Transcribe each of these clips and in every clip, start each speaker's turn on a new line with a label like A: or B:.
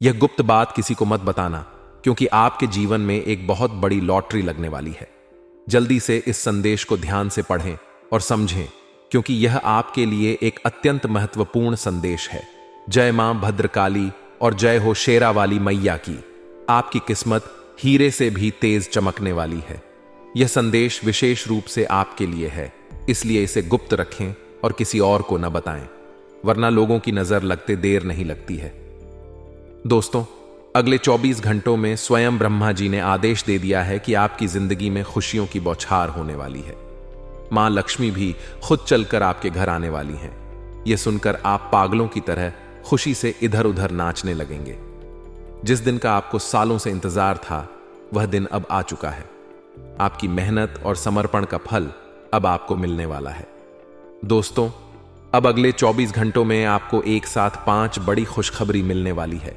A: यह गुप्त बात किसी को मत बताना, क्योंकि आपके जीवन में एक बहुत बड़ी लॉटरी लगने वाली है। जल्दी से इस संदेश को ध्यान से पढ़ें और समझें, क्योंकि यह आपके लिए एक अत्यंत महत्वपूर्ण संदेश है। जय मां भद्रकाली और जय हो शेरा वाली मैया की। आपकी किस्मत हीरे से भी तेज चमकने वाली है। यह संदेश विशेष रूप से आपके लिए है, इसलिए इसे गुप्त रखें और किसी और को न बताएं, वरना लोगों की नजर लगते देर नहीं लगती है। दोस्तों, अगले 24 घंटों में स्वयं ब्रह्मा जी ने आदेश दे दिया है कि आपकी जिंदगी में खुशियों की बौछार होने वाली है। मां लक्ष्मी भी खुद चलकर आपके घर आने वाली हैं। यह सुनकर आप पागलों की तरह खुशी से इधर उधर नाचने लगेंगे। जिस दिन का आपको सालों से इंतजार था, वह दिन अब आ चुका है। आपकी मेहनत और समर्पण का फल अब आपको मिलने वाला है। दोस्तों, अब अगले 24 घंटों में आपको एक साथ 5 बड़ी खुशखबरी मिलने वाली है।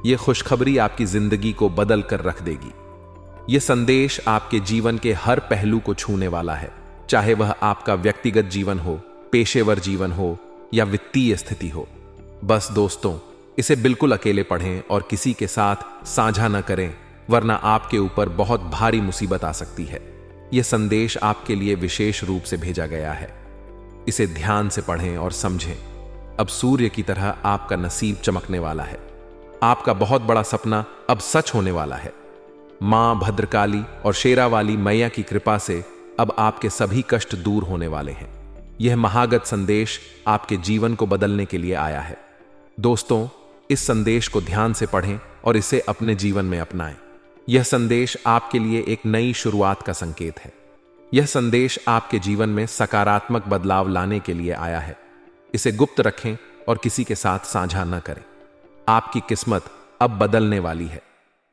A: यह खुशखबरी आपकी जिंदगी को बदल कर रख देगी। यह संदेश आपके जीवन के हर पहलू को छूने वाला है, चाहे वह आपका व्यक्तिगत जीवन हो, पेशेवर जीवन हो या वित्तीय स्थिति हो। बस दोस्तों, इसे बिल्कुल अकेले पढ़ें और किसी के साथ साझा न करें, वरना आपके ऊपर बहुत भारी मुसीबत आ सकती है। यह संदेश आपके लिए विशेष रूप से भेजा गया है। इसे ध्यान से पढ़ें और समझें। अब सूर्य की तरह आपका नसीब चमकने वाला है। आपका बहुत बड़ा सपना अब सच होने वाला है। मां भद्रकाली और शेरा वाली मैया की कृपा से अब आपके सभी कष्ट दूर होने वाले हैं। यह महागत संदेश आपके जीवन को बदलने के लिए आया है। दोस्तों, इस संदेश को ध्यान से पढ़ें और इसे अपने जीवन में अपनाएं। यह संदेश आपके लिए एक नई शुरुआत का संकेत है। यह संदेश आपके जीवन में सकारात्मक बदलाव लाने के लिए आया है। इसे गुप्त रखें और किसी के साथ साझा न करें। आपकी किस्मत अब बदलने वाली है।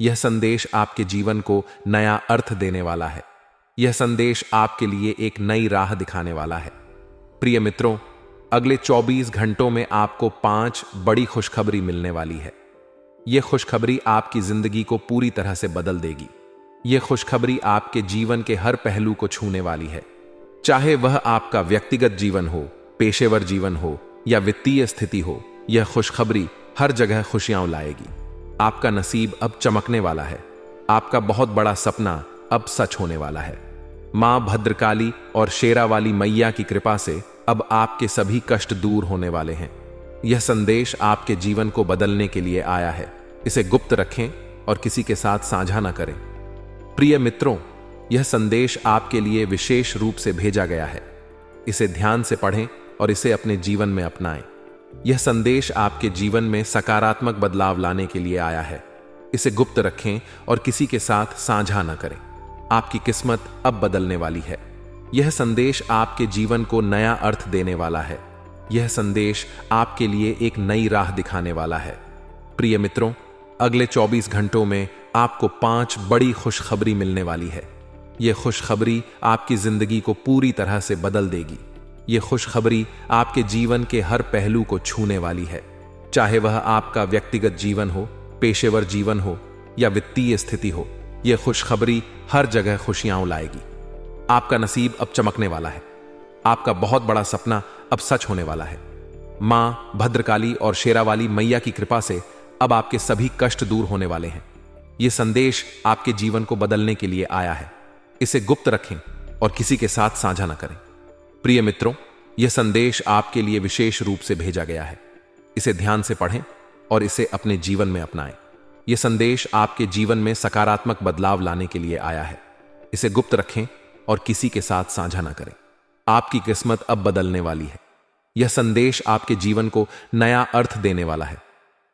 A: यह संदेश आपके जीवन को नया अर्थ देने वाला है। यह संदेश आपके लिए एक नई राह दिखाने वाला है। प्रिय मित्रों, अगले 24 घंटों में आपको 5 बड़ी खुशखबरी मिलने वाली है। यह खुशखबरी आपकी जिंदगी को पूरी तरह से बदल देगी। यह खुशखबरी आपके जीवन के हर पहलू को छूने वाली है, चाहे वह आपका व्यक्तिगत जीवन हो, पेशेवर जीवन हो या वित्तीय स्थिति हो। यह खुशखबरी हर जगह खुशियां लाएगी। आपका नसीब अब चमकने वाला है। आपका बहुत बड़ा सपना अब सच होने वाला है। मां भद्रकाली और शेरा वाली मैया की कृपा से अब आपके सभी कष्ट दूर होने वाले हैं। यह संदेश आपके जीवन को बदलने के लिए आया है। इसे गुप्त रखें और किसी के साथ साझा न करें। प्रिय मित्रों, यह संदेश आपके लिए विशेष रूप से भेजा गया है। इसे ध्यान से पढ़ें और इसे अपने जीवन में अपनाएं। यह संदेश आपके जीवन में सकारात्मक बदलाव लाने के लिए आया है। इसे गुप्त रखें और किसी के साथ साझा न करें। आपकी किस्मत अब बदलने वाली है। यह संदेश आपके जीवन को नया अर्थ देने वाला है। यह संदेश आपके लिए एक नई राह दिखाने वाला है। प्रिय मित्रों, अगले 24 घंटों में आपको 5 बड़ी खुशखबरी मिलने वाली है। यह खुशखबरी आपकी जिंदगी को पूरी तरह से बदल देगी। यह खुशखबरी आपके जीवन के हर पहलू को छूने वाली है, चाहे वह आपका व्यक्तिगत जीवन हो, पेशेवर जीवन हो या वित्तीय स्थिति हो। यह खुशखबरी हर जगह खुशियां लाएगी। आपका नसीब अब चमकने वाला है। आपका बहुत बड़ा सपना अब सच होने वाला है। मां भद्रकाली और शेरा वाली मैया की कृपा से अब आपके सभी कष्ट दूर होने वाले हैं। यह संदेश आपके जीवन को बदलने के लिए आया है। इसे गुप्त रखें और किसी के साथ साझा न करें। प्रिय मित्रों, यह संदेश आपके लिए विशेष रूप से भेजा गया है। इसे ध्यान से पढ़ें और इसे अपने जीवन में अपनाएं। यह संदेश आपके जीवन में सकारात्मक बदलाव लाने के लिए आया है। इसे गुप्त रखें और किसी के साथ साझा न करें। आपकी किस्मत अब बदलने वाली है। यह संदेश आपके जीवन को नया अर्थ देने वाला है।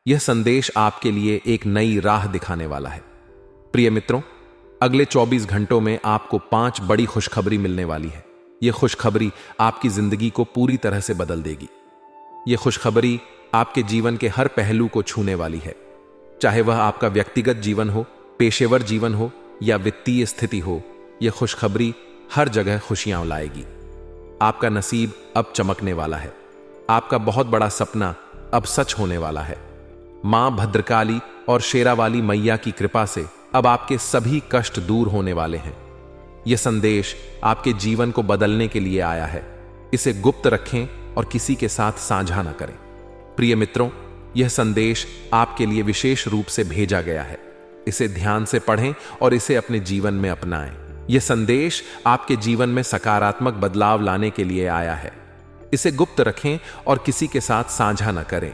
A: यह संदेश आपके लिए एक नई राह दिखाने वाला है। प्रिय मित्रों, अगले 24 घंटों में आपको 5 बड़ी खुशखबरी मिलने वाली है। यह खुशखबरी आपकी जिंदगी को पूरी तरह से बदल देगी। यह खुशखबरी आपके जीवन के हर पहलू को छूने वाली है, चाहे वह आपका व्यक्तिगत जीवन हो, पेशेवर जीवन हो या वित्तीय स्थिति हो। यह खुशखबरी हर जगह खुशियां लाएगी। आपका नसीब अब चमकने वाला है। आपका बहुत बड़ा सपना अब सच होने वाला है। मां भद्रकाली और शेरा वाली मैया की कृपा से अब आपके सभी कष्ट दूर होने वाले हैं। यह संदेश आपके जीवन को बदलने के लिए आया है। इसे गुप्त रखें और किसी के साथ साझा न करें। प्रिय मित्रों, यह संदेश आपके लिए विशेष रूप से भेजा गया है। इसे ध्यान से पढ़ें और इसे अपने जीवन में अपनाएं। यह संदेश आपके जीवन में सकारात्मक बदलाव लाने के लिए आया है। इसे गुप्त रखें और किसी के साथ साझा न करें।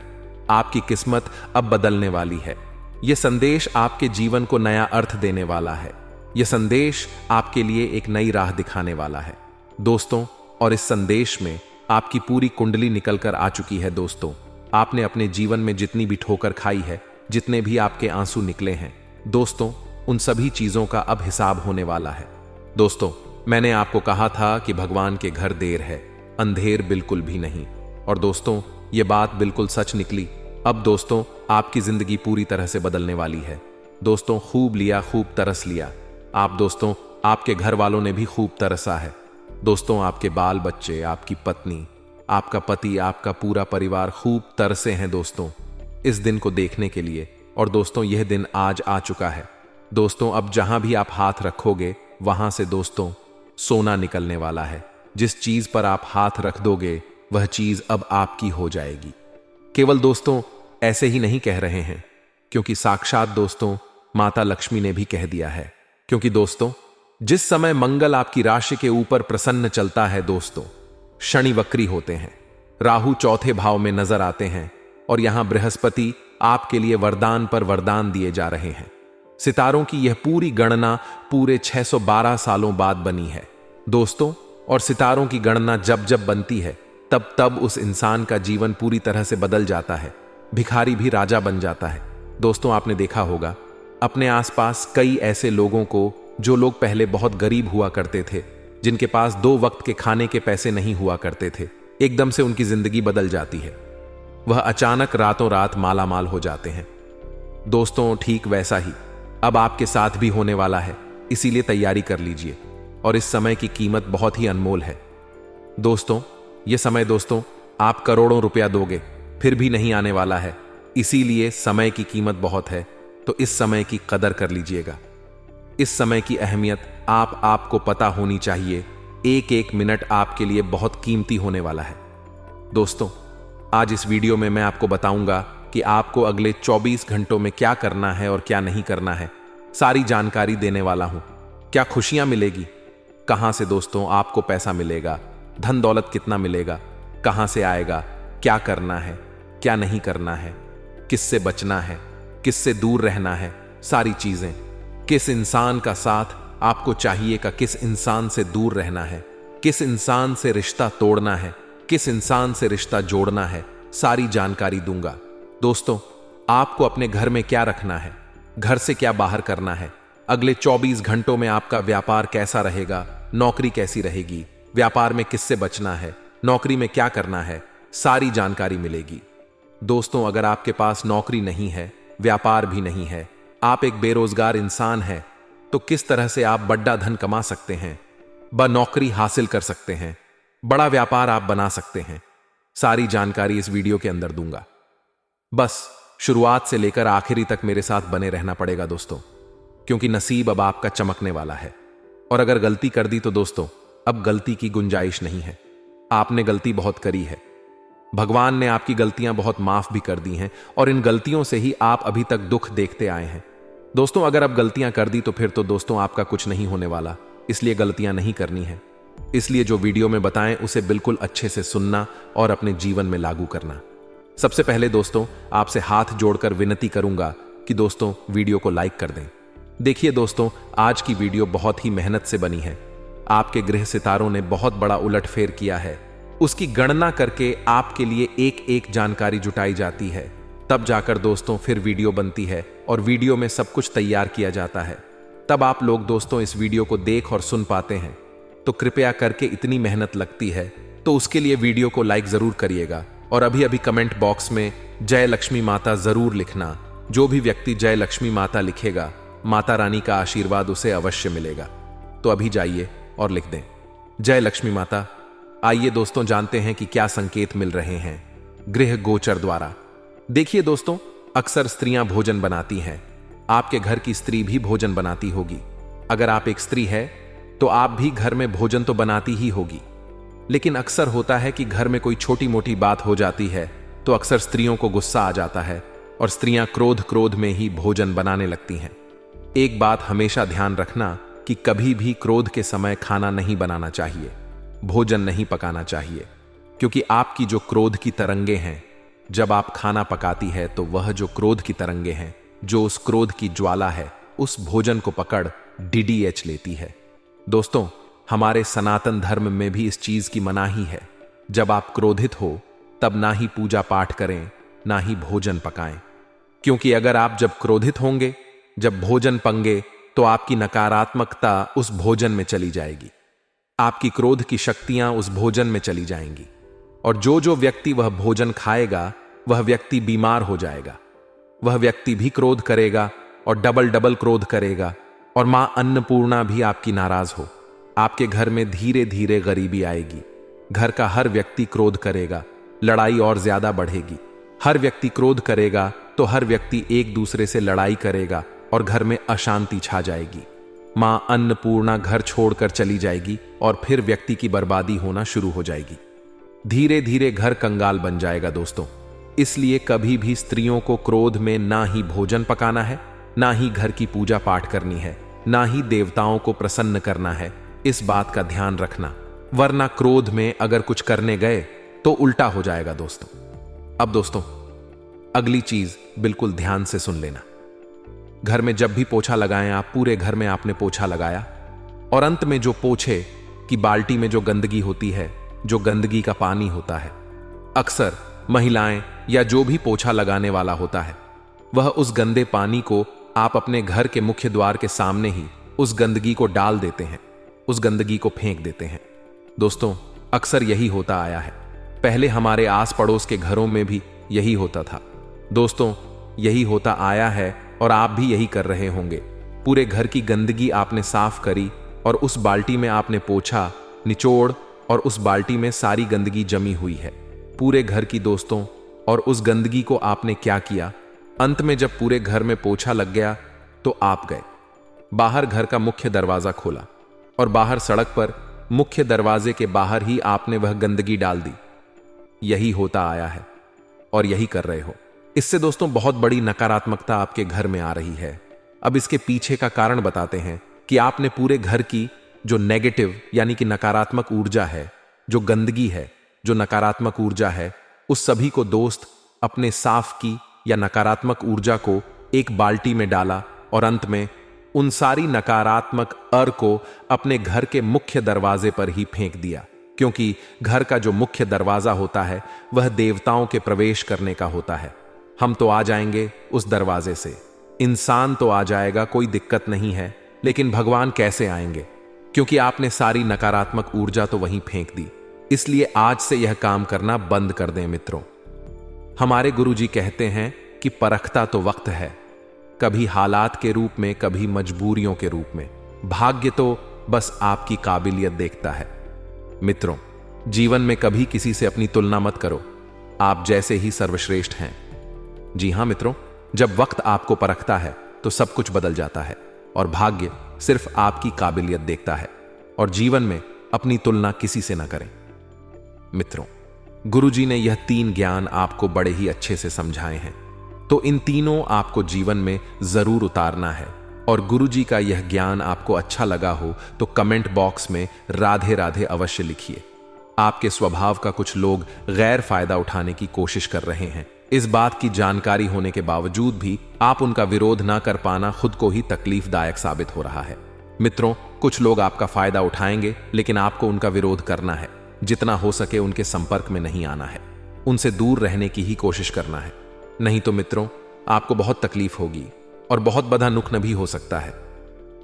A: आपकी किस्मत अब बदलने वाली है। यह संदेश आपके जीवन को नया अर्थ देने वाला है। यह संदेश आपके लिए एक नई राह दिखाने वाला है दोस्तों। और इस संदेश में आपकी पूरी कुंडली निकलकर आ चुकी है दोस्तों। आपने अपने जीवन में जितनी भी ठोकर खाई है, जितने भी आपके आंसू निकले हैं दोस्तों, उन सभी चीजों का अब हिसाब होने वाला है दोस्तों। मैंने आपको कहा था कि भगवान के घर देर है, अंधेर बिल्कुल भी नहीं। और दोस्तों, ये बात बिल्कुल सच निकली। अब दोस्तों, आपकी जिंदगी पूरी तरह से बदलने वाली है दोस्तों। खूब लिया, खूब तरस लिया आप दोस्तों। आपके घर वालों ने भी खूब तरसा है दोस्तों। आपके बाल बच्चे, आपकी पत्नी, आपका पति, आपका पूरा परिवार खूब तरसे हैं दोस्तों इस दिन को देखने के लिए। और दोस्तों, यह दिन आज आ चुका है दोस्तों। अब जहां भी आप हाथ रखोगे वहां से दोस्तों सोना निकलने वाला है। जिस चीज पर आप हाथ रख दोगे वह चीज अब आपकी हो जाएगी। केवल दोस्तों ऐसे ही नहीं कह रहे हैं, क्योंकि साक्षात दोस्तों माता लक्ष्मी ने भी कह दिया है। क्योंकि दोस्तों, जिस समय मंगल आपकी राशि के ऊपर प्रसन्न चलता है दोस्तों, शनि वक्री होते हैं, राहु चौथे भाव में नजर आते हैं और यहां बृहस्पति आपके लिए वरदान पर वरदान दिए जा रहे हैं। सितारों की यह पूरी गणना पूरे 612 सालों बाद बनी है दोस्तों। और सितारों की गणना जब जब बनती है तब तब उस इंसान का जीवन पूरी तरह से बदल जाता है। भिखारी भी राजा बन जाता है दोस्तों। आपने देखा होगा अपने आसपास कई ऐसे लोगों को, जो लोग पहले बहुत गरीब हुआ करते थे, जिनके पास 2 वक्त के खाने के पैसे नहीं हुआ करते थे, एकदम से उनकी जिंदगी बदल जाती है। वह अचानक रातों रात मालामाल हो जाते हैं दोस्तों। ठीक वैसा ही अब आपके साथ भी होने वाला है, इसीलिए तैयारी कर लीजिए। और इस समय की कीमत बहुत ही अनमोल है दोस्तों। यह समय दोस्तों आप करोड़ों रुपया दोगे फिर भी नहीं आने वाला है, इसीलिए समय की कीमत बहुत है। तो इस समय की कदर कर लीजिएगा। इस समय की अहमियत आपको पता होनी चाहिए। एक एक मिनट आपके लिए बहुत कीमती होने वाला है दोस्तों। आज इस वीडियो में मैं आपको बताऊंगा कि आपको अगले 24 घंटों में क्या करना है और क्या नहीं करना है। सारी जानकारी देने वाला हूं। क्या खुशियां मिलेगी, कहां से दोस्तों आपको पैसा मिलेगा, धन दौलत कितना मिलेगा, कहां से आएगा, क्या करना है, क्या नहीं करना है, किससे बचना है, किससे दूर रहना है, सारी चीजें, किस इंसान का साथ आपको चाहिए, का किस इंसान से दूर रहना है, किस इंसान से रिश्ता तोड़ना है, किस इंसान से रिश्ता जोड़ना है, सारी जानकारी दूंगा दोस्तों। आपको अपने घर में क्या रखना है, घर से क्या बाहर करना है, अगले 24 घंटों में आपका व्यापार कैसा रहेगा, नौकरी कैसी रहेगी, व्यापार में किससे बचना है, नौकरी में क्या करना है, सारी जानकारी मिलेगी दोस्तों। अगर आपके पास नौकरी नहीं है, व्यापार भी नहीं है, आप एक बेरोजगार इंसान हैं, तो किस तरह से आप बड़ा धन कमा सकते हैं, नौकरी हासिल कर सकते हैं, बड़ा व्यापार आप बना सकते हैं, सारी जानकारी इस वीडियो के अंदर दूंगा। बस शुरुआत से लेकर आखिरी तक मेरे साथ बने रहना पड़ेगा दोस्तों, क्योंकि नसीब अब आपका चमकने वाला है। और अगर गलती कर दी तो दोस्तों अब गलती की गुंजाइश नहीं है। आपने गलती बहुत करी है, भगवान ने आपकी गलतियां बहुत माफ भी कर दी हैं, और इन गलतियों से ही आप अभी तक दुख देखते आए हैं दोस्तों। अगर अब गलतियां कर दी तो फिर तो दोस्तों आपका कुछ नहीं होने वाला, इसलिए गलतियां नहीं करनी है। इसलिए जो वीडियो में बताएं उसे बिल्कुल अच्छे से सुनना और अपने जीवन में लागू करना। सबसे पहले दोस्तों आपसे हाथ जोड़कर विनती करूंगा कि दोस्तों वीडियो को लाइक कर दें। देखिए दोस्तों, आज की वीडियो बहुत ही मेहनत से बनी है। आपके ग्रह सितारों ने बहुत बड़ा उलटफेर किया है। उसकी गणना करके आपके लिए एक एक जानकारी जुटाई जाती है, तब जाकर दोस्तों फिर वीडियो बनती है और वीडियो में सब कुछ तैयार किया जाता है। तब आप लोग दोस्तों इस वीडियो को देख और सुन पाते हैं। तो कृपया करके इतनी मेहनत लगती है तो उसके लिए वीडियो को लाइक जरूर करिएगा, और अभी अभी कमेंट बॉक्स में जय लक्ष्मी माता जरूर लिखना। जो भी व्यक्ति जय लक्ष्मी माता लिखेगा, माता रानी का आशीर्वाद उसे अवश्य मिलेगा। तो अभी जाइए और लिख दें जय लक्ष्मी माता। आइए दोस्तों जानते हैं कि क्या संकेत मिल रहे हैं गृह गोचर द्वारा। देखिए दोस्तों, अक्सर स्त्रियां भोजन बनाती हैं। आपके घर की स्त्री भी भोजन बनाती होगी। अगर आप एक स्त्री है तो आप भी घर में भोजन तो बनाती ही होगी, लेकिन अक्सर होता है कि घर में कोई छोटी मोटी बात हो जाती है तो अक्सर स्त्रियों को गुस्सा आ जाता है और स्त्रियां क्रोध क्रोध में ही भोजन बनाने लगती हैं। एक बात हमेशा ध्यान रखना कि कभी भी क्रोध के समय खाना नहीं बनाना चाहिए, भोजन नहीं पकाना चाहिए, क्योंकि आपकी जो क्रोध की तरंगे हैं, जब आप खाना पकाती है तो वह जो क्रोध की तरंगे हैं, जो उस क्रोध की ज्वाला है, उस भोजन को पकड़ DDH लेती है। दोस्तों, हमारे सनातन धर्म में भी इस चीज की मनाही है। जब आप क्रोधित हो तब ना ही पूजा पाठ करें, ना ही भोजन पकाएं, क्योंकि अगर आप जब क्रोधित होंगे, जब भोजन पंगे, तो आपकी नकारात्मकता उस भोजन में चली जाएगी, आपकी क्रोध की शक्तियां उस भोजन में चली जाएंगी, और जो जो व्यक्ति वह भोजन खाएगा वह व्यक्ति बीमार हो जाएगा। वह व्यक्ति भी क्रोध करेगा और डबल डबल क्रोध करेगा, और मां अन्नपूर्णा भी आपकी नाराज हो। आपके घर में धीरे धीरे गरीबी आएगी। घर का हर व्यक्ति क्रोध करेगा, लड़ाई और ज्यादा बढ़ेगी। हर व्यक्ति क्रोध करेगा तो हर व्यक्ति एक दूसरे से लड़ाई करेगा और घर में अशांति छा जाएगी। मां अन्नपूर्णा घर छोड़कर चली जाएगी और फिर व्यक्ति की बर्बादी होना शुरू हो जाएगी। धीरे धीरे घर कंगाल बन जाएगा। दोस्तों, इसलिए कभी भी स्त्रियों को क्रोध में ना ही भोजन पकाना है, ना ही घर की पूजा पाठ करनी है, ना ही देवताओं को प्रसन्न करना है। इस बात का ध्यान रखना, वरना क्रोध में अगर कुछ करने गए तो उल्टा हो जाएगा। दोस्तों, अब दोस्तों, अगली चीज बिल्कुल ध्यान से सुन लेना। घर में जब भी पोछा लगाएं आप, पूरे घर में आपने पोछा लगाया और अंत में जो पोछे की बाल्टी में जो गंदगी होती है, जो गंदगी का पानी होता है, अक्सर महिलाएं या जो भी पोछा लगाने वाला होता है, वह उस गंदे पानी को आप अपने घर के मुख्य द्वार के सामने ही उस गंदगी को डाल देते हैं, उस गंदगी को फेंक देते हैं। दोस्तों, अक्सर यही होता आया है। पहले हमारे आस पड़ोस के घरों में भी यही होता था। दोस्तों, यही होता आया है और आप भी यही कर रहे होंगे। पूरे घर की गंदगी आपने साफ करी और उस बाल्टी में आपने पोछा निचोड़ और उस बाल्टी में सारी गंदगी जमी हुई है पूरे घर की। दोस्तों, और उस गंदगी को आपने क्या किया, अंत में जब पूरे घर में पोछा लग गया तो आप गए बाहर, घर का मुख्य दरवाजा खोला और बाहर सड़क पर मुख्य दरवाजे के बाहर ही आपने वह गंदगी डाल दी। यही होता आया है और यही कर रहे हो। इससे दोस्तों बहुत बड़ी नकारात्मकता आपके घर में आ रही है। अब इसके पीछे का कारण बताते हैं कि आपने पूरे घर की जो नेगेटिव यानी कि नकारात्मक ऊर्जा है, जो गंदगी है, जो नकारात्मक ऊर्जा है, उस सभी को दोस्त अपने साफ की या नकारात्मक ऊर्जा को एक बाल्टी में डाला और अंत में उन सारी नकारात्मक को अपने घर के मुख्य दरवाजे पर ही फेंक दिया, क्योंकि घर का जो मुख्य दरवाजा होता है वह देवताओं के प्रवेश करने का होता है। हम तो आ जाएंगे उस दरवाजे से, इंसान तो आ जाएगा, कोई दिक्कत नहीं है, लेकिन भगवान कैसे आएंगे, क्योंकि आपने सारी नकारात्मक ऊर्जा तो वहीं फेंक दी। इसलिए आज से यह काम करना बंद कर दें मित्रों। हमारे गुरुजी कहते हैं कि परखता तो वक्त है, कभी हालात के रूप में, कभी मजबूरियों के रूप में। भाग्य तो बस आपकी काबिलियत देखता है। मित्रों, जीवन में कभी किसी से अपनी तुलना मत करो, आप जैसे ही सर्वश्रेष्ठ हैं। जी हां मित्रों, जब वक्त आपको परखता है तो सब कुछ बदल जाता है और भाग्य सिर्फ आपकी काबिलियत देखता है। और जीवन में अपनी तुलना किसी से ना करें। मित्रों, गुरुजी ने यह 3 ज्ञान आपको बड़े ही अच्छे से समझाए हैं, तो इन तीनों आपको जीवन में जरूर उतारना है। और गुरुजी का यह ज्ञान आपको अच्छा लगा हो तो कमेंट बॉक्स में राधे राधे अवश्य लिखिए। आपके स्वभाव का कुछ लोग गैर फायदा उठाने की कोशिश कर रहे हैं। इस बात की जानकारी होने के बावजूद भी आप उनका विरोध ना कर पाना खुद को ही तकलीफदायक साबित हो रहा है। मित्रों, कुछ लोग आपका फायदा उठाएंगे, लेकिन आपको उनका विरोध करना है। जितना हो सके उनके संपर्क में नहीं आना है, उनसे दूर रहने की ही कोशिश करना है। नहीं तो मित्रों, आपको बहुत तकलीफ होगी और बहुत बड़ा नुकसान भी हो सकता है।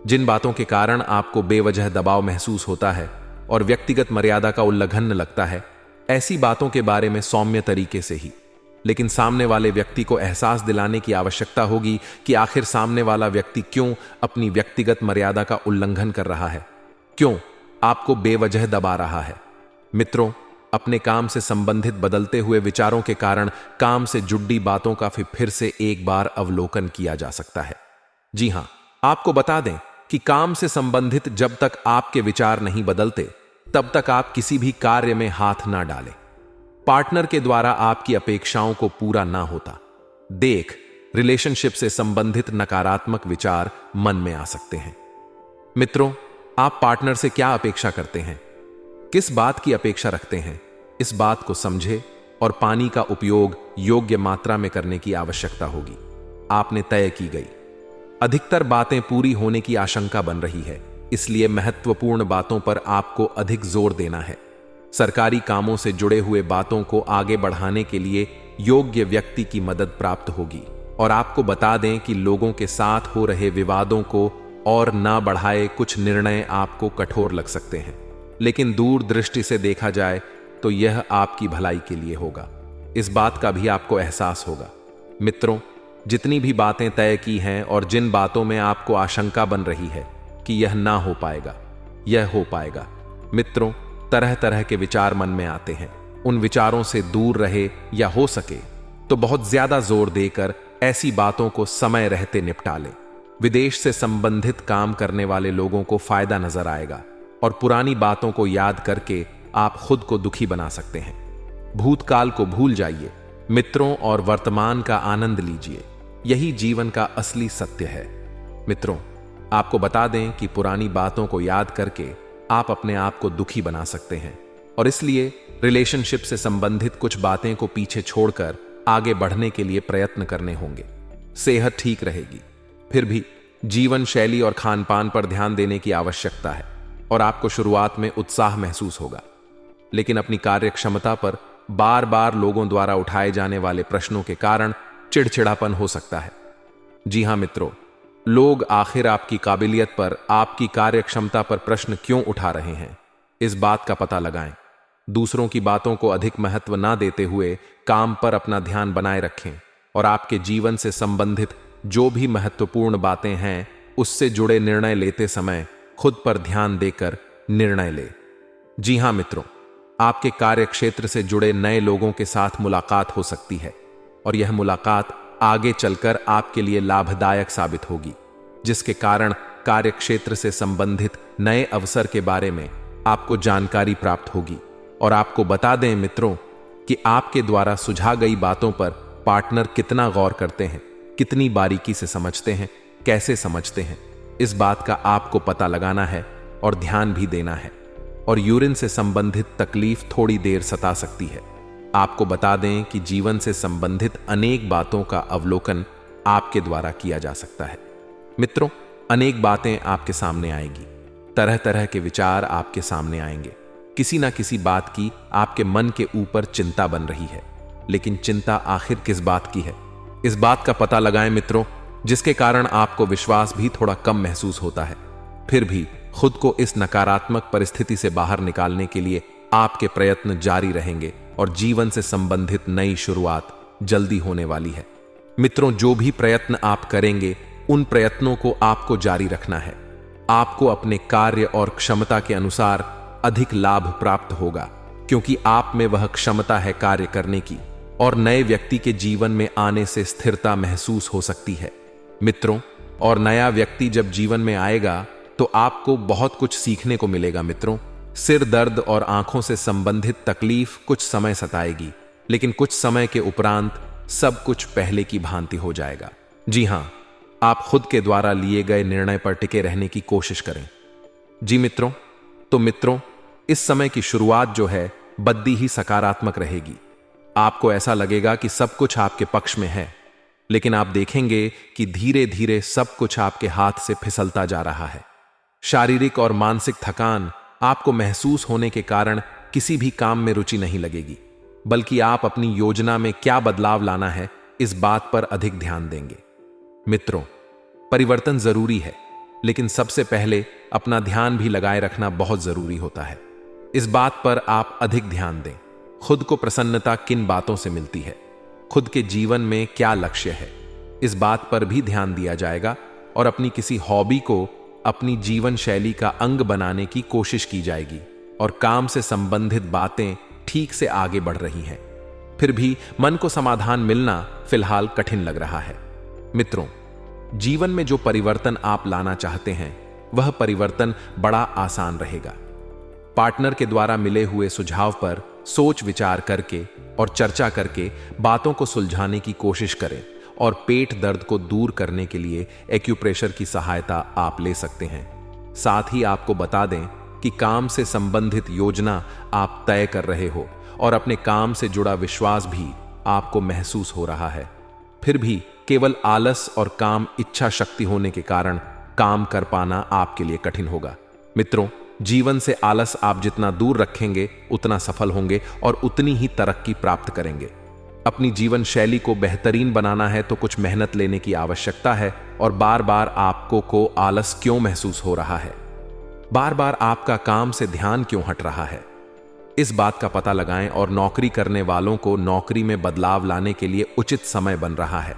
A: जिन बातों के कारण आपको बेवजह दबाव महसूस होता है और व्यक्तिगत मर्यादा का उल्लंघन लगता है, ऐसी बातों के बारे में सौम्य तरीके से ही, लेकिन सामने वाले व्यक्ति को एहसास दिलाने की आवश्यकता होगी कि आखिर सामने वाला व्यक्ति क्यों अपनी व्यक्तिगत मर्यादा का उल्लंघन कर रहा है, क्यों आपको बेवजह दबा रहा है। मित्रों, अपने काम से संबंधित बदलते हुए विचारों के कारण काम से जुड़ी बातों का फिर से एक बार अवलोकन किया जा सकता है। जी हां, आपको बता दें कि काम से संबंधित जब तक आपके विचार नहीं बदलते, तब तक आप किसी भी कार्य में हाथ ना डालें। पार्टनर के द्वारा आपकी अपेक्षाओं को पूरा ना होता देख रिलेशनशिप से संबंधित नकारात्मक विचार मन में आ सकते हैं। मित्रों, आप पार्टनर से क्या अपेक्षा करते हैं, किस बात की अपेक्षा रखते हैं, इस बात को समझे और पानी का उपयोग योग्य मात्रा में करने की आवश्यकता होगी। आपने तय की गई अधिकतर बातें पूरी होने की आशंका बन रही है, इसलिए महत्वपूर्ण बातों पर आपको अधिक जोर देना है। सरकारी कामों से जुड़े हुए बातों को आगे बढ़ाने के लिए योग्य व्यक्ति की मदद प्राप्त होगी। और आपको बता दें कि लोगों के साथ हो रहे विवादों को और ना बढ़ाए कुछ निर्णय आपको कठोर लग सकते हैं, लेकिन दूर दृष्टि से देखा जाए तो यह आपकी भलाई के लिए होगा। इस बात का भी आपको एहसास होगा। मित्रों, जितनी भी बातें तय की हैं और जिन बातों में आपको आशंका बन रही है कि यह ना हो पाएगा, यह हो पाएगा। मित्रों, तरह तरह के विचार मन में आते हैं। उन विचारों से दूर रहे या हो सके तो बहुत ज्यादा जोर देकर ऐसी बातों को समय रहते निपटा लें। विदेश से संबंधित काम करने वाले लोगों को फायदा नजर आएगा और पुरानी बातों को याद करके आप खुद को दुखी बना सकते हैं। भूतकाल को भूल जाइए मित्रों और वर्तमान का आनंद लीजिए। यही जीवन का असली सत्य है। मित्रों, आपको बता दें कि पुरानी बातों को याद करके आप अपने आप को दुखी बना सकते हैं और इसलिए रिलेशनशिप से संबंधित कुछ बातें को पीछे छोड़कर आगे बढ़ने के लिए प्रयत्न करने होंगे। सेहत ठीक रहेगी, फिर भी जीवन शैली और खान पान पर ध्यान देने की आवश्यकता है और आपको शुरुआत में उत्साह महसूस होगा, लेकिन अपनी कार्य क्षमता पर बार बार लोगों द्वारा उठाए जाने वाले प्रश्नों के कारण चिड़चिड़ापन हो सकता है। जी हां मित्रों, लोग आखिर आपकी काबिलियत पर, आपकी कार्य क्षमता पर प्रश्न क्यों उठा रहे हैं, इस बात का पता लगाएं। दूसरों की बातों को अधिक महत्व ना देते हुए काम पर अपना ध्यान बनाए रखें और आपके जीवन से संबंधित जो भी महत्वपूर्ण बातें हैं उससे जुड़े निर्णय लेते समय खुद पर ध्यान देकर निर्णय ले। जी हां मित्रों, आपके कार्य क्षेत्र से जुड़े नए लोगों के साथ मुलाकात हो सकती है और यह मुलाकात आगे चलकर आपके लिए लाभदायक साबित होगी, जिसके कारण कार्य क्षेत्र से संबंधित नए अवसर के बारे में आपको जानकारी प्राप्त होगी। और आपको बता दें मित्रों कि आपके द्वारा सुझा गई बातों पर पार्टनर कितना गौर करते हैं, कितनी बारीकी से समझते हैं, कैसे समझते हैं, इस बात का आपको पता लगाना है और ध्यान भी देना है। और यूरिन से संबंधित तकलीफ थोड़ी देर सता सकती है। आपको बता दें कि जीवन से संबंधित अनेक बातों का अवलोकन आपके द्वारा किया जा सकता है। मित्रों, अनेक बातें आपके सामने आएगी, तरह तरह के विचार आपके सामने आएंगे। किसी ना किसी बात की आपके मन के ऊपर चिंता बन रही है, लेकिन चिंता आखिर किस बात की है, इस बात का पता लगाएं मित्रों, जिसके कारण आपको विश्वास भी थोड़ा कम महसूस होता है। फिर भी खुद को इस नकारात्मक परिस्थिति से बाहर निकालने के लिए आपके प्रयत्न जारी रहेंगे और जीवन से संबंधित नई शुरुआत जल्दी होने वाली है। मित्रों, जो भी प्रयत्न आप करेंगे उन प्रयत्नों को आपको जारी रखना है। आपको अपने कार्य और क्षमता के अनुसार अधिक लाभ प्राप्त होगा, क्योंकि आप में वह क्षमता है कार्य करने की और नए व्यक्ति के जीवन में आने से स्थिरता महसूस हो सकती है। मित्रों, और नया व्यक्ति जब जीवन में आएगा तो आपको बहुत कुछ सीखने को मिलेगा। मित्रों, सिर दर्द और आंखों से संबंधित तकलीफ कुछ समय सताएगी, लेकिन कुछ समय के उपरांत सब कुछ पहले की भांति हो जाएगा। जी हां, आप खुद के द्वारा लिए गए निर्णय पर टिके रहने की कोशिश करें। जी मित्रों, तो मित्रों, इस समय की शुरुआत जो है बद्दी ही सकारात्मक रहेगी। आपको ऐसा लगेगा कि सब कुछ आपके पक्ष में है, लेकिन आप देखेंगे कि धीरे धीरे सब कुछ आपके हाथ से फिसलता जा रहा है। शारीरिक और मानसिक थकान आपको महसूस होने के कारण किसी भी काम में रुचि नहीं लगेगी, बल्कि आप अपनी योजना में क्या बदलाव लाना है इस बात पर अधिक ध्यान देंगे। मित्रों, परिवर्तन जरूरी है, लेकिन सबसे पहले अपना ध्यान भी लगाए रखना बहुत जरूरी होता है। इस बात पर आप अधिक ध्यान दें। खुद को प्रसन्नता किन बातों से मिलती है, खुद के जीवन में क्या लक्ष्य है, इस बात पर भी ध्यान दिया जाएगा और अपनी किसी हॉबी को अपनी जीवन शैली का अंग बनाने की कोशिश की जाएगी और काम से संबंधित बातें ठीक से आगे बढ़ रही हैं। फिर भी मन को समाधान मिलना फिलहाल कठिन लग रहा है। मित्रों, जीवन में जो परिवर्तन आप लाना चाहते हैं वह परिवर्तन बड़ा आसान रहेगा। पार्टनर के द्वारा मिले हुए सुझाव पर सोच विचार करके और चर्चा करके बातों को सुलझाने की कोशिश करें और पेट दर्द को दूर करने के लिए एक्यूप्रेशर की सहायता आप ले सकते हैं। साथ ही आपको बता दें कि काम से संबंधित योजना आप तय कर रहे हो और अपने काम से जुड़ा विश्वास भी आपको महसूस हो रहा है। फिर भी केवल आलस और काम इच्छा शक्ति होने के कारण काम कर पाना आपके लिए कठिन होगा। मित्रों, जीवन से आलस आप जितना दूर रखेंगे उतना सफल होंगे और उतनी ही तरक्की प्राप्त करेंगे। अपनी जीवन शैली को बेहतरीन बनाना है तो कुछ मेहनत लेने की आवश्यकता है। और बार बार आपको आलस क्यों महसूस हो रहा है, बार बार आपका काम से ध्यान क्यों हट रहा है, इस बात का पता लगाएं और नौकरी करने वालों को नौकरी में बदलाव लाने के लिए उचित समय बन रहा है।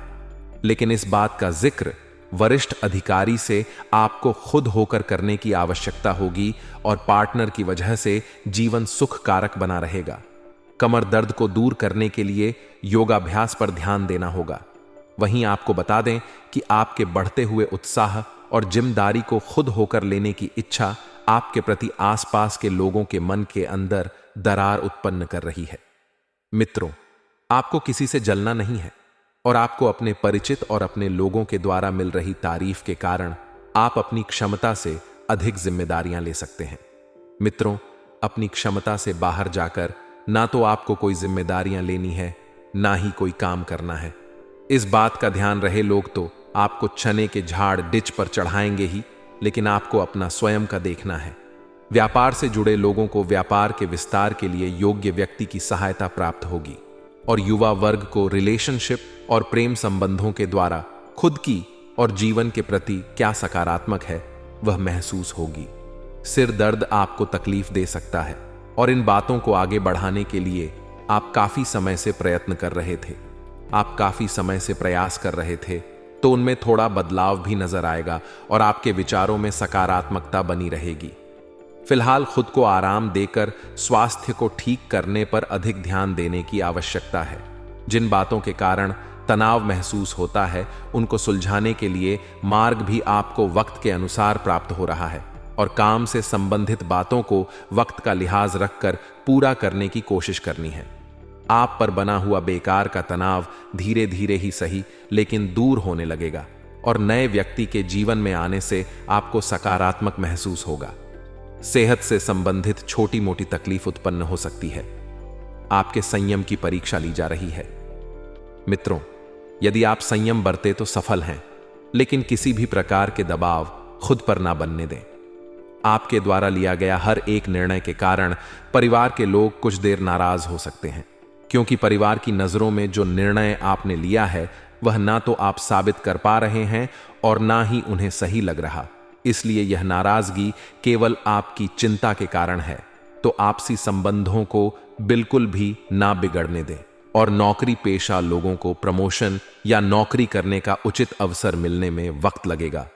A: लेकिन इस बात का जिक्र वरिष्ठ अधिकारी से आपको खुद होकर करने की आवश्यकता होगी और पार्टनर की वजह से जीवन सुख कारक बना रहेगा। कमर दर्द को दूर करने के लिए योगाभ्यास पर ध्यान देना होगा। वहीं आपको बता दें कि आपके बढ़ते हुए उत्साह और जिम्मेदारी को खुद होकर लेने की इच्छा आपके प्रति आसपास के लोगों के मन के अंदर दरार उत्पन्न कर रही है। मित्रों, आपको किसी से जलना नहीं है और आपको अपने परिचित और अपने लोगों के द्वारा मिल रही तारीफ के कारण आप अपनी क्षमता से अधिक जिम्मेदारियां ले सकते हैं। मित्रों, अपनी क्षमता से बाहर जाकर ना तो आपको कोई जिम्मेदारियां लेनी है, ना ही कोई काम करना है। इस बात का ध्यान रहे, लोग तो आपको चने के झाड़ डिच पर चढ़ाएंगे ही, लेकिन आपको अपना स्वयं का देखना है। व्यापार से जुड़े लोगों को व्यापार के विस्तार के लिए योग्य व्यक्ति की सहायता प्राप्त होगी और युवा वर्ग को रिलेशनशिप और प्रेम संबंधों के द्वारा खुद की और जीवन के प्रति क्या सकारात्मक है वह महसूस होगी। सिर दर्द आपको तकलीफ दे सकता है और इन बातों को आगे बढ़ाने के लिए आप काफी समय से प्रयत्न कर रहे थे, आप काफी समय से प्रयास कर रहे थे, तो उनमें थोड़ा बदलाव भी नजर आएगा और आपके विचारों में सकारात्मकता बनी रहेगी। फिलहाल खुद को आराम देकर स्वास्थ्य को ठीक करने पर अधिक ध्यान देने की आवश्यकता है। जिन बातों के कारण तनाव महसूस होता है उनको सुलझाने के लिए मार्ग भी आपको वक्त के अनुसार प्राप्त हो रहा है और काम से संबंधित बातों को वक्त का लिहाज रखकर पूरा करने की कोशिश करनी है। आप पर बना हुआ बेकार का तनाव धीरे धीरे ही सही लेकिन दूर होने लगेगा और नए व्यक्ति के जीवन में आने से आपको सकारात्मक महसूस होगा। सेहत से संबंधित छोटी मोटी तकलीफ उत्पन्न हो सकती है। आपके संयम की परीक्षा ली जा रही है। मित्रों, यदि आप संयम बरते तो सफल हैं, लेकिन किसी भी प्रकार के दबाव खुद पर ना बनने दें। आपके द्वारा लिया गया हर एक निर्णय के कारण परिवार के लोग कुछ देर नाराज हो सकते हैं, क्योंकि परिवार की नजरों में जो निर्णय आपने लिया है वह ना तो आप साबित कर पा रहे हैं और ना ही उन्हें सही लग रहा। इसलिए यह नाराजगी केवल आपकी चिंता के कारण है। तो आपसी संबंधों को बिल्कुल भी ना बिगड़ने दें और नौकरी पेशा लोगों को प्रमोशन या नौकरी करने का उचित अवसर मिलने में वक्त लगेगा,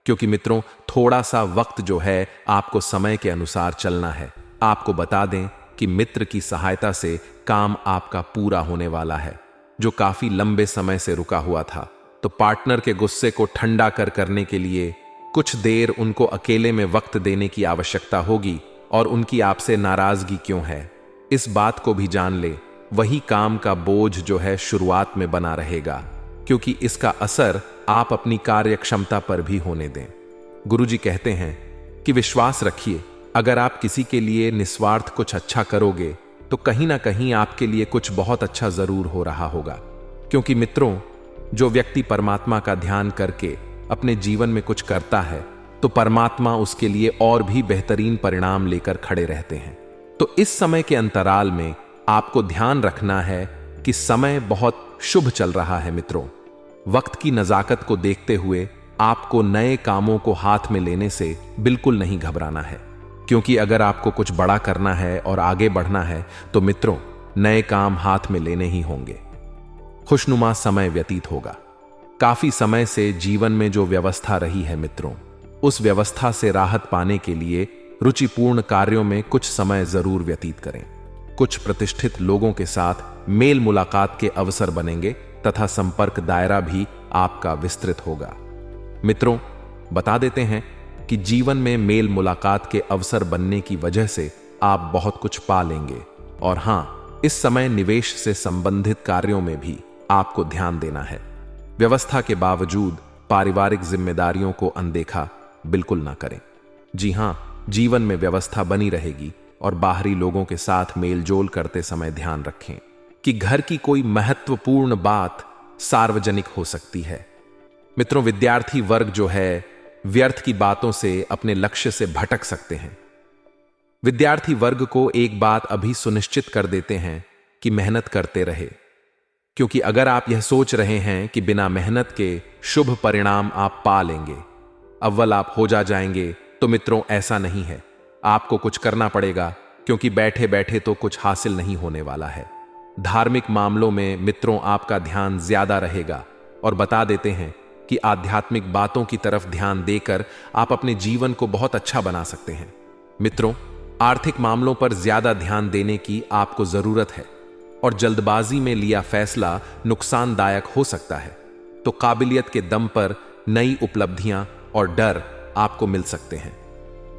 A: क्योंकि मित्रों थोड़ा सा वक्त जो है आपको समय के अनुसार चलना है। आपको बता दें कि मित्र की सहायता से काम आपका पूरा होने वाला है जो काफी लंबे समय से रुका हुआ था। तो पार्टनर के गुस्से को ठंडा करने के लिए कुछ देर उनको अकेले में वक्त देने की आवश्यकता होगी और उनकी आपसे नाराजगी क्यों है इस बात को भी जान ले। वही काम का बोझ जो है शुरुआत में बना रहेगा, क्योंकि इसका असर आप अपनी कार्य क्षमता पर भी होने दें। गुरुजी कहते हैं कि विश्वास रखिए, अगर आप किसी के लिए निस्वार्थ कुछ अच्छा करोगे तो कहीं ना कहीं आपके लिए कुछ बहुत अच्छा जरूर हो रहा होगा। क्योंकि मित्रों, जो व्यक्ति परमात्मा का ध्यान करके अपने जीवन में कुछ करता है तो परमात्मा उसके लिए और भी बेहतरीन परिणाम लेकर खड़े रहते हैं। तो इस समय के अंतराल में आपको ध्यान रखना है कि समय बहुत शुभ चल रहा है। मित्रों, वक्त की नजाकत को देखते हुए आपको नए कामों को हाथ में लेने से बिल्कुल नहीं घबराना है, क्योंकि अगर आपको कुछ बड़ा करना है और आगे बढ़ना है तो मित्रों नए काम हाथ में लेने ही होंगे। खुशनुमा समय व्यतीत होगा। काफी समय से जीवन में जो व्यवस्था रही है मित्रों, उस व्यवस्था से राहत पाने के लिए रुचिपूर्ण कार्यों में कुछ समय जरूर व्यतीत करें। कुछ प्रतिष्ठित लोगों के साथ मेल मुलाकात के अवसर बनेंगे तथा संपर्क दायरा भी आपका विस्तृत होगा। मित्रों, बता देते हैं कि जीवन में मेल मुलाकात के अवसर बनने की वजह से आप बहुत कुछ पा लेंगे और हाँ, इस समय निवेश से संबंधित कार्यों में भी आपको ध्यान देना है। व्यवस्था के बावजूद पारिवारिक जिम्मेदारियों को अनदेखा बिल्कुल ना करें। जी हाँ, जीवन में व्यवस्था बनी रहेगी और बाहरी लोगों के साथ मेलजोल करते समय ध्यान रखें कि घर की कोई महत्वपूर्ण बात सार्वजनिक हो सकती है। मित्रों, विद्यार्थी वर्ग जो है व्यर्थ की बातों से अपने लक्ष्य से भटक सकते हैं। विद्यार्थी वर्ग को एक बात अभी सुनिश्चित कर देते हैं कि मेहनत करते रहे, क्योंकि अगर आप यह सोच रहे हैं कि बिना मेहनत के शुभ परिणाम आप पा लेंगे, अव्वल आप हो जाएंगे, तो मित्रों ऐसा नहीं है। आपको कुछ करना पड़ेगा, क्योंकि बैठे बैठे तो कुछ हासिल नहीं होने वाला है। धार्मिक मामलों में मित्रों आपका ध्यान ज्यादा रहेगा और बता देते हैं कि आध्यात्मिक बातों की तरफ ध्यान देकर आप अपने जीवन को बहुत अच्छा बना सकते हैं। मित्रों, आर्थिक मामलों पर ज्यादा ध्यान देने की आपको जरूरत है और जल्दबाजी में लिया फैसला नुकसानदायक हो सकता है। तो काबिलियत के दम पर नई उपलब्धियां और डर आपको मिल सकते हैं।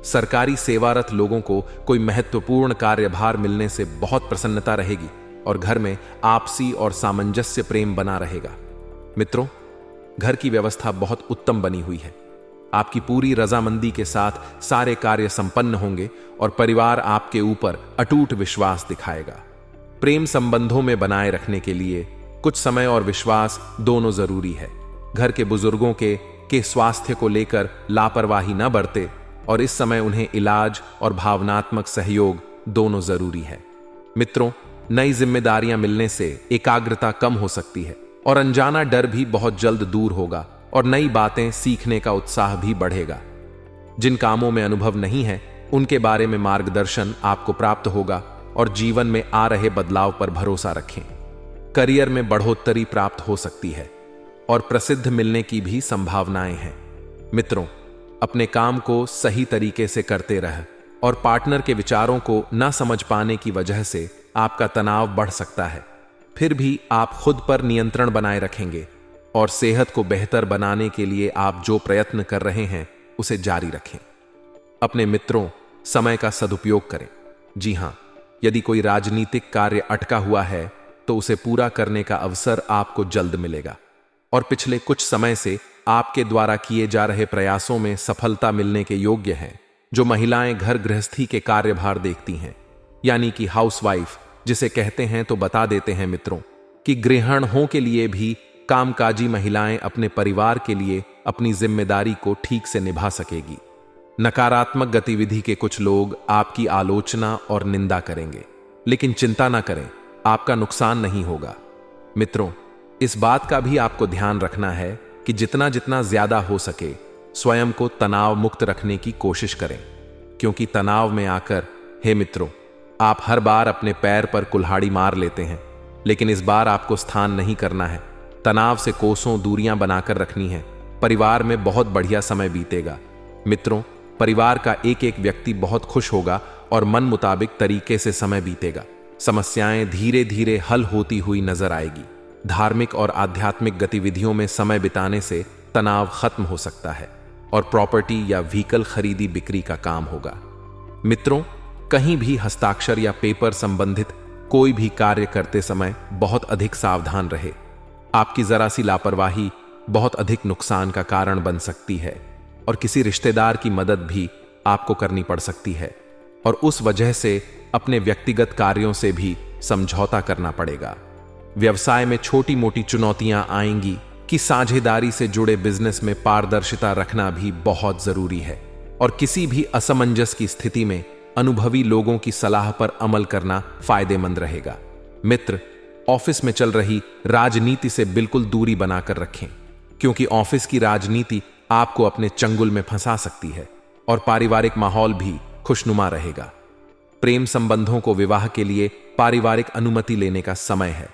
A: सरकारी सेवारत लोगों को कोई महत्वपूर्ण कार्यभार मिलने से बहुत प्रसन्नता रहेगी और घर में आपसी और सामंजस्य प्रेम बना रहेगा। मित्रों, घर की व्यवस्था बहुत उत्तम बनी हुई है। आपकी पूरी रजामंदी के साथ सारे कार्य संपन्न होंगे और परिवार आपके ऊपर अटूट विश्वास दिखाएगा। प्रेम संबंधों में बनाए रखने के लिए कुछ समय और विश्वास दोनों जरूरी है। घर के बुजुर्गों के स्वास्थ्य को लेकर लापरवाही न बरते और इस समय उन्हें इलाज और भावनात्मक सहयोग दोनों जरूरी है। मित्रों, नई जिम्मेदारियां मिलने से एकाग्रता कम हो सकती है और अनजाना डर भी बहुत जल्द दूर होगा और नई बातें सीखने का उत्साह भी बढ़ेगा। जिन कामों में अनुभव नहीं है, उनके बारे में मार्गदर्शन आपको प्राप्त होगा और जीवन में आ रहे बदलाव पर भरोसा रखें। करियर में बढ़ोतरी प्राप्त हो सकती है और प्रसिद्ध मिलने की भी संभावनाएं हैं। मित्रों, अपने काम को सही तरीके से करते रह और पार्टनर के विचारों को न समझ पाने की वजह से आपका तनाव बढ़ सकता है। फिर भी आप खुद पर नियंत्रण बनाए रखेंगे और सेहत को बेहतर बनाने के लिए आप जो प्रयत्न कर रहे हैं उसे जारी रखें। अपने मित्रों, समय का सदुपयोग करें। जी हां, यदि कोई राजनीतिक कार्य अटका हुआ है तो उसे पूरा करने का अवसर आपको जल्द मिलेगा और पिछले कुछ समय से आपके द्वारा किए जा रहे प्रयासों में सफलता मिलने के योग्य हैं। जो महिलाएं घर गृहस्थी के कार्यभार देखती हैं, यानी कि हाउसवाइफ जिसे कहते हैं, तो बता देते हैं मित्रों कि गृहिणों के लिए भी कामकाजी महिलाएं अपने परिवार के लिए अपनी जिम्मेदारी को ठीक से निभा सकेगी। नकारात्मक गतिविधि के कुछ लोग आपकी आलोचना और निंदा करेंगे, लेकिन चिंता ना करें, आपका नुकसान नहीं होगा। मित्रों, इस बात का भी आपको ध्यान रखना है कि जितना जितना ज्यादा हो सके स्वयं को तनाव मुक्त रखने की कोशिश करें, क्योंकि तनाव में आकर, हे मित्रों, आप हर बार अपने पैर पर कुल्हाड़ी मार लेते हैं, लेकिन इस बार आपको स्थान नहीं करना है। तनाव से कोसों दूरियां बनाकर रखनी है। परिवार में बहुत बढ़िया समय बीतेगा। मित्रों, परिवार का एक एक व्यक्ति बहुत खुश होगा और मन मुताबिक तरीके से समय बीतेगा। समस्याएं धीरे धीरे हल होती हुई नजर आएगी। धार्मिक और आध्यात्मिक गतिविधियों में समय बिताने से तनाव खत्म हो सकता है और प्रॉपर्टी या व्हीकल खरीदी बिक्री का काम होगा। मित्रों, कहीं भी हस्ताक्षर या पेपर संबंधित कोई भी कार्य करते समय बहुत अधिक सावधान रहे। आपकी जरा सी लापरवाही बहुत अधिक नुकसान का कारण बन सकती है और किसी रिश्तेदार की मदद भी आपको करनी पड़ सकती है और उस वजह से अपने व्यक्तिगत कार्यों से भी समझौता करना पड़ेगा। व्यवसाय में छोटी मोटी चुनौतियां आएंगी कि साझेदारी से जुड़े बिजनेस में पारदर्शिता रखना भी बहुत जरूरी है और किसी भी असमंजस की स्थिति में अनुभवी लोगों की सलाह पर अमल करना फायदेमंद रहेगा। मित्र, ऑफिस में चल रही राजनीति से बिल्कुल दूरी बनाकर रखें, क्योंकि ऑफिस की राजनीति आपको अपने चंगुल में फंसा सकती है और पारिवारिक माहौल भी खुशनुमा रहेगा। प्रेम संबंधों को विवाह के लिए पारिवारिक अनुमति लेने का समय है।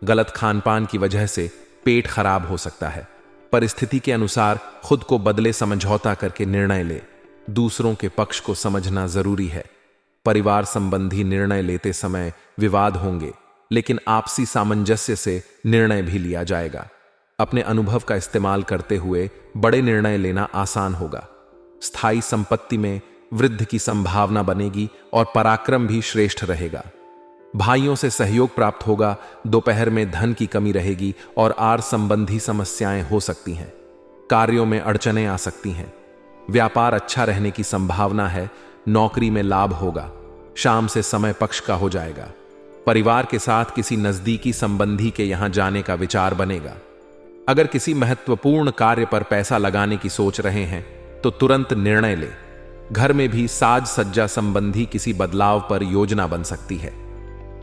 A: गलत खानपान की वजह से पेट खराब हो सकता है। परिस्थिति के अनुसार खुद को बदले समझौता करके निर्णय ले। दूसरों के पक्ष को समझना जरूरी है। परिवार संबंधी निर्णय लेते समय विवाद होंगे, लेकिन आपसी सामंजस्य से निर्णय भी लिया जाएगा। अपने अनुभव का इस्तेमाल करते हुए बड़े निर्णय लेना आसान होगा। स्थायी संपत्ति में वृद्धि की संभावना बनेगी और पराक्रम भी श्रेष्ठ रहेगा। भाइयों से सहयोग प्राप्त होगा। दोपहर में धन की कमी रहेगी और आर संबंधी समस्याएं हो सकती हैं। कार्यों में अड़चनें आ सकती हैं। व्यापार अच्छा रहने की संभावना है। नौकरी में लाभ होगा। शाम से समय पक्ष का हो जाएगा। परिवार के साथ किसी नजदीकी संबंधी के यहां जाने का विचार बनेगा। अगर किसी महत्वपूर्ण कार्य पर पैसा लगाने की सोच रहे हैं तो तुरंत निर्णय ले। घर में भी साज सज्जा संबंधी किसी बदलाव पर योजना बन सकती है।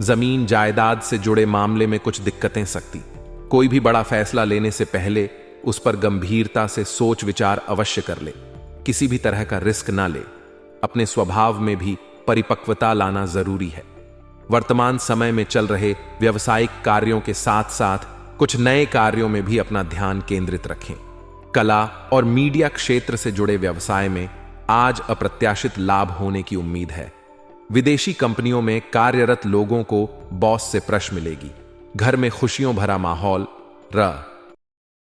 A: जमीन जायदाद से जुड़े मामले में कुछ दिक्कतें सकती। कोई भी बड़ा फैसला लेने से पहले उस पर गंभीरता से सोच विचार अवश्य कर ले। किसी भी तरह का रिस्क ना ले। अपने स्वभाव में भी परिपक्वता लाना जरूरी है। वर्तमान समय में चल रहे व्यवसायिक कार्यों के साथ साथ कुछ नए कार्यों में भी अपना ध्यान केंद्रित रखें। कला और मीडिया क्षेत्र से जुड़े व्यवसाय में आज अप्रत्याशित लाभ होने की उम्मीद है। विदेशी कंपनियों में कार्यरत लोगों को बॉस से प्रश मिलेगी। घर में खुशियों भरा माहौल